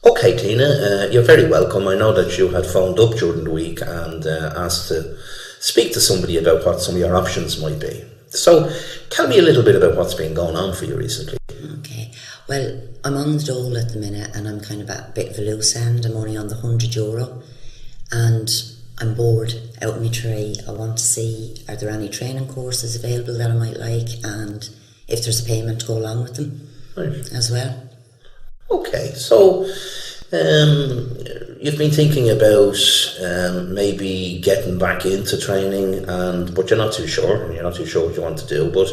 Okay, Tina, you're very welcome. I know that you had phoned up during the week and asked to speak to somebody about what some of your options might be. So, tell me a little bit about what's been going on for you recently. Okay, well, I'm on the dole at the minute and I'm kind of at a bit of a loose end. I'm only on the €100 and I'm bored out of my tree. I want to see, are there any training courses available that I might like, and if there's a payment to go along with them as well. Okay, so you've been thinking about maybe getting back into training, but you're not too sure. You're not too sure what you want to do. But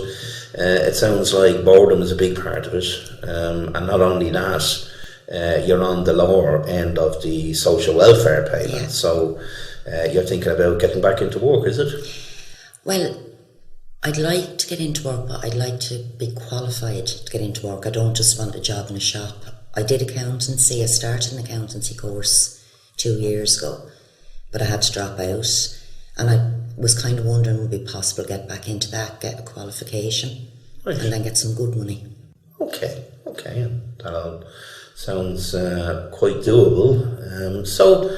it sounds like boredom is a big part of it, and not only that, you're on the lower end of the social welfare payment. Yeah. So you're thinking about getting back into work, is it? Well, I'd like to get into work, but I'd like to be qualified to get into work. I don't just want a job in a shop. I did accountancy. I started an accountancy course 2 years ago, but I had to drop out. And I was kind of wondering, would it be possible to get back into that, get a qualification, and then get some good money. Okay. That all sounds quite doable. So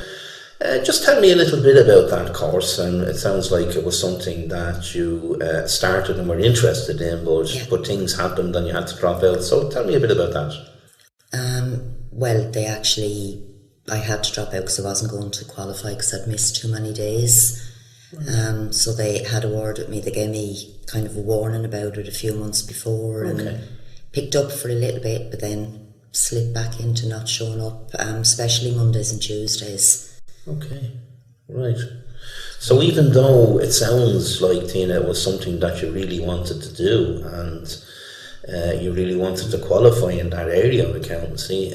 just tell me a little bit about that course. And it sounds like it was something that you started and were interested in, but things happened and you had to drop out. So tell me a bit about that. Well, I had to drop out because I wasn't going to qualify because I'd missed too many days. So they had a word with me. They gave me kind of a warning about it a few months before, and picked up for a little bit, but then slipped back into not showing up, especially Mondays and Tuesdays. Okay, right. So even though it sounds like, Tina, it was something that you really wanted to do, and you really wanted to qualify in that area of accountancy,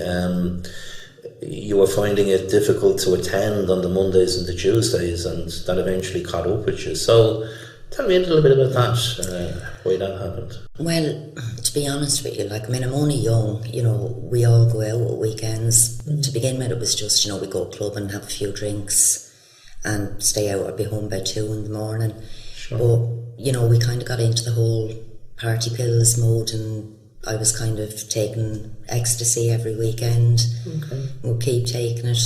you were finding it difficult to attend on the Mondays and the Tuesdays, and that eventually caught up with you. So tell me a little bit about that, why that happened. Well, to be honest with you, I'm only young, we all go out at weekends. To begin with, it was just, we go club and have a few drinks and stay out or be home by 2 in the morning. Sure. But, we kind of got into the whole party pills mode, and I was kind of taking ecstasy every weekend. Okay. We'll keep taking it.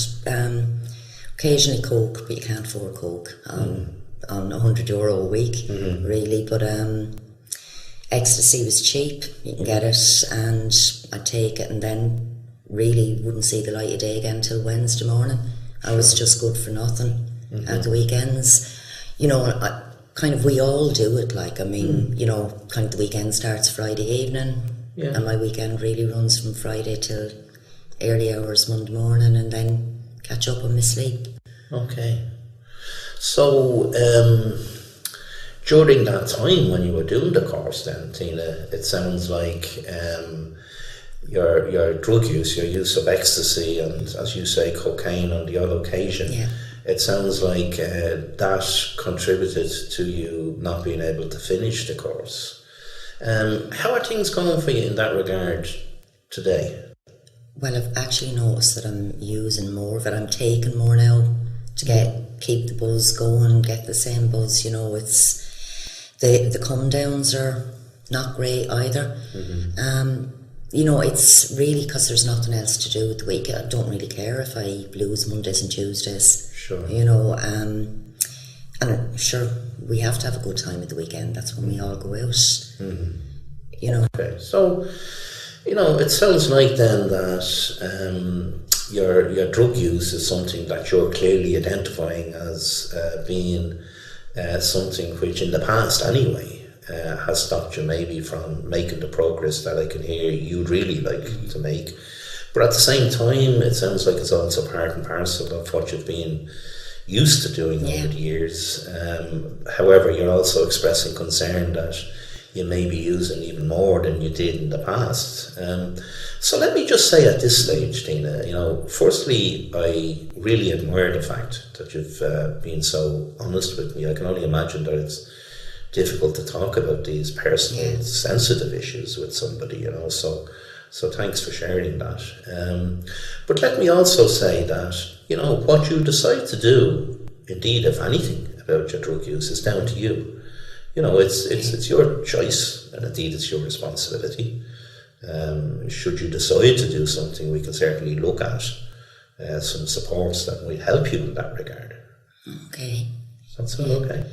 Occasionally coke, but you can't afford coke on €100 a week, really. But ecstasy was cheap. You can get it, and I'd take it, and then really wouldn't see the light of day again till Wednesday morning. I was just good for nothing at the weekends. We all do it. Kind of the weekend starts Friday evening, and my weekend really runs from Friday till early hours Monday morning, and then catch up on my sleep. Okay. So, during that time when you were doing the course then, Tina, it sounds like your drug use, your use of ecstasy and, as you say, cocaine on the odd occasion, it sounds like that contributed to you not being able to finish the course. How are things going for you in that regard today? Well, I've actually noticed that I'm using more of it. I'm taking more now to keep the buzz going, get the same buzz. It's the come downs are not great either. It's really because there's nothing else to do with the week. I don't really care if I lose Mondays and Tuesdays. Sure. And I'm sure we have to have a good time at the weekend. That's when we all go out. Okay, so it sounds like then that your drug use is something that you're clearly identifying as being something which in the past anyway has stopped you maybe from making the progress that I can hear you'd really like to make. But at the same time, it sounds like it's also part and parcel of what you've been used to doing over the years. However, you're also expressing concern that you may be using even more than you did in the past. So let me just say at this stage, Tina, firstly, I really admire the fact that you've been so honest with me. I can only imagine that it's difficult to talk about these personal, sensitive issues with somebody, so thanks for sharing that. But let me also say that, what you decide to do, indeed, if anything, about your drug use is down to you. It's your choice, and indeed it's your responsibility. Should you decide to do something, we can certainly look at some supports that might help you in that regard. Okay. That's all okay.